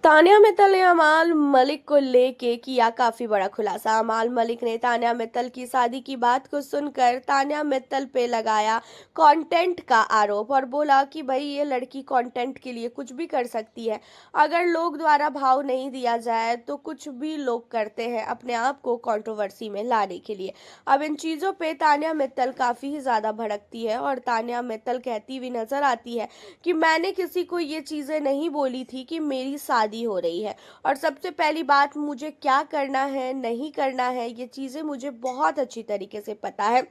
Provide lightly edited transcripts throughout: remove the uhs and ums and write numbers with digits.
तान्या मित्तल ने अमाल मलिक को लेके किया काफी बड़ा खुलासा। अमाल मलिक ने तान्या मित्तल की शादी की बात को सुनकर तान्या मित्तल पे लगाया कंटेंट का आरोप और बोला कि भाई ये लड़की कंटेंट के लिए कुछ भी कर सकती है। अगर लोग द्वारा भाव नहीं दिया जाए तो कुछ भी लोग करते हैं अपने आप को कंट्रोवर्सी में लाने के लिए। अब इन चीजों पे तान्या मित्तल काफी ही ज्यादा भड़कती है और तान्या मित्तल कहती हुई नजर आती है कि मैंने किसी को ये चीजें नहीं बोली थी कि मेरी शादी हो रही है और सबसे पहली बात मुझे क्या करना है नहीं करना है ये चीजें मुझे बहुत अच्छी तरीके से पता है।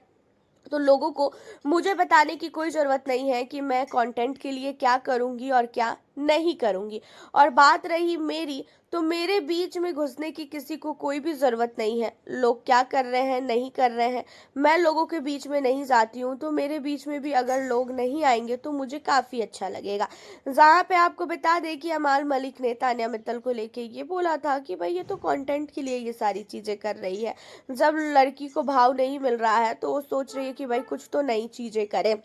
तो लोगों को मुझे बताने की कोई ज़रूरत नहीं है कि मैं कंटेंट के लिए क्या करूँगी और क्या नहीं करूँगी। और बात रही मेरी, तो मेरे बीच में घुसने की किसी को कोई भी ज़रूरत नहीं है। लोग क्या कर रहे हैं नहीं कर रहे हैं, मैं लोगों के बीच में नहीं जाती हूँ, तो मेरे बीच में भी अगर लोग नहीं आएंगे तो मुझे काफ़ी अच्छा लगेगा। जहाँ पे आपको बता दें कि अमाल मलिक ने तान्या मित्तल को लेके ये बोला था कि भाई ये तो कंटेंट के लिए ये सारी चीज़ें कर रही है। जब लड़की को भाव नहीं मिल रहा है तो वो सोच रही है कि भाई कुछ तो नई चीज़ें करें।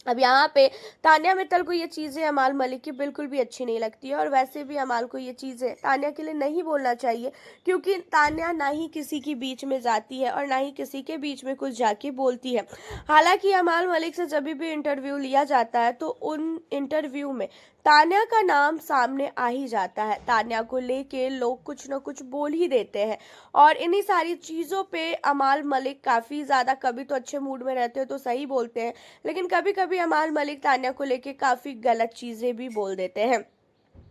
अब यहाँ पे तान्या मित्तल को ये चीज़ें अमाल मलिक की बिल्कुल भी अच्छी नहीं लगती है और वैसे भी अमाल को ये चीज़ें तान्या के लिए नहीं बोलना चाहिए, क्योंकि तान्या ना ही किसी के बीच में जाती है और ना ही किसी के बीच में कुछ जाके बोलती है। हालांकि अमाल मलिक से जब भी इंटरव्यू लिया जाता है तो उन इंटरव्यू में तान्या का नाम सामने आ ही जाता है। तान्या को लेके लोग कुछ ना कुछ बोल ही देते हैं और इन्हीं सारी चीज़ों पे अमाल मलिक काफ़ी ज़्यादा, कभी तो अच्छे मूड में रहते हो तो सही बोलते हैं, लेकिन कभी कभी अमाल मलिक तान्या को लेके काफ़ी गलत चीज़ें भी बोल देते हैं।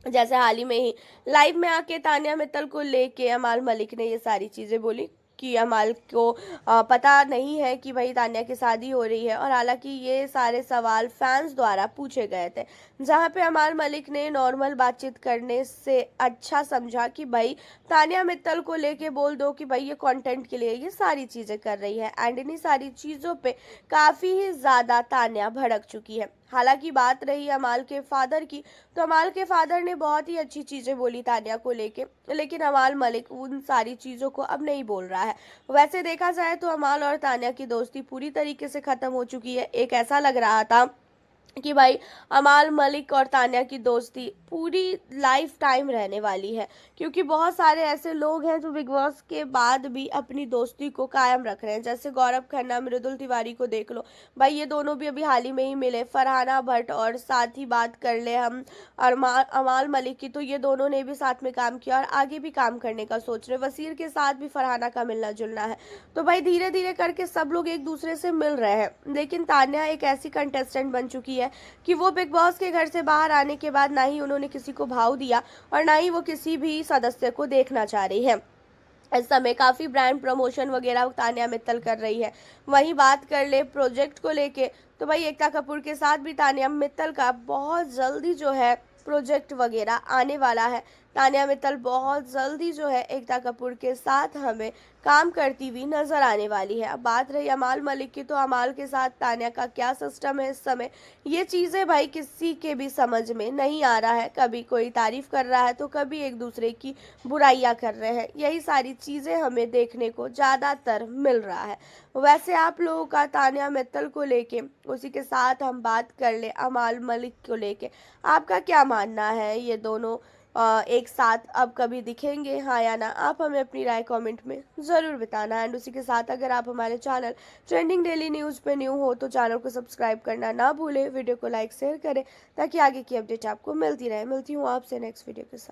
जैसे हाल ही में ही लाइव में आके तान्या मित्तल को लेके अमाल मलिक ने ये सारी चीज़ें बोली कि अमाल को पता नहीं है कि भाई तान्या की शादी हो रही है। और हालांकि ये सारे सवाल फैंस द्वारा पूछे गए थे, जहां पे अमाल मलिक ने नॉर्मल बातचीत करने से अच्छा समझा कि भाई तान्या मित्तल को लेके बोल दो कि भाई ये कंटेंट के लिए ये सारी चीज़ें कर रही है। एंड इन्हीं सारी चीज़ों पे काफ़ी ही ज़्यादा तान्या भड़क चुकी है। हालांकि बात रही अमाल के फादर की, तो अमाल के फादर ने बहुत ही अच्छी चीज़ें बोली तान्या को लेके, लेकिन अमाल मलिक उन सारी चीज़ों को अब नहीं बोल रहा है। वैसे देखा जाए तो अमाल और तान्या की दोस्ती पूरी तरीके से ख़त्म हो चुकी है। एक ऐसा लग रहा था कि भाई अमाल मलिक और तान्या की दोस्ती पूरी लाइफ टाइम रहने वाली है, क्योंकि बहुत सारे ऐसे लोग हैं जो बिग बॉस के बाद भी अपनी दोस्ती को कायम रख रहे हैं। जैसे गौरव खन्ना, मृदुल तिवारी को देख लो भाई, ये दोनों भी अभी हाल ही में ही मिले। फरहाना भट्ट और साथ ही बात कर ले हम अमाल मलिक की, तो ये दोनों ने भी साथ में काम किया और आगे भी काम करने का सोच रहे। वसीर के साथ भी फरहाना का मिलना जुलना है, तो भाई धीरे धीरे करके सब लोग एक दूसरे से मिल रहे हैं। लेकिन तान्या एक ऐसी कंटेस्टेंट बन चुकी है कि वो बिग बॉस के घर से बाहर आने के बाद ना ही उन्होंने किसी को भाव दिया और ना ही वो किसी भी सदस्य को देखना चाह रही है। इस समय काफ़ी ब्रांड प्रमोशन वगैरह तान्या मित्तल कर रही है। वहीं बात कर ले प्रोजेक्ट को लेके, तो भाई एकता कपूर के साथ भी तान्या मित्तल का बहुत जल्दी जो है प्रोजेक्ट वगैरह आने वाला है। तान्या मित्तल बहुत जल्दी जो है एकता कपूर के साथ हमें काम करती हुई नजर आने वाली है। अब बात रही अमाल मलिक की, तो अमाल के साथ तान्या का क्या सिस्टम है इस समय, ये चीज़ें भाई किसी के भी समझ में नहीं आ रहा है। कभी कोई तारीफ कर रहा है तो कभी एक दूसरे की बुराइयां कर रहे हैं। यही सारी चीज़ें हमें देखने को ज़्यादातर मिल रहा है। वैसे आप लोगों का तान्या मित्तल को लेके, उसी के साथ हम बात कर ले अमाल मलिक को लेके, आपका क्या मानना है? ये दोनों एक साथ अब कभी दिखेंगे, हाँ या ना? आप हमें अपनी राय कमेंट में ज़रूर बताना। एंड उसी के साथ अगर आप हमारे चैनल ट्रेंडिंग डेली न्यूज़ पे न्यू हो तो चैनल को सब्सक्राइब करना ना भूलें, वीडियो को लाइक शेयर करें ताकि आगे की अपडेट आपको मिलती रहे। मिलती हूँ आपसे नेक्स्ट वीडियो के साथ।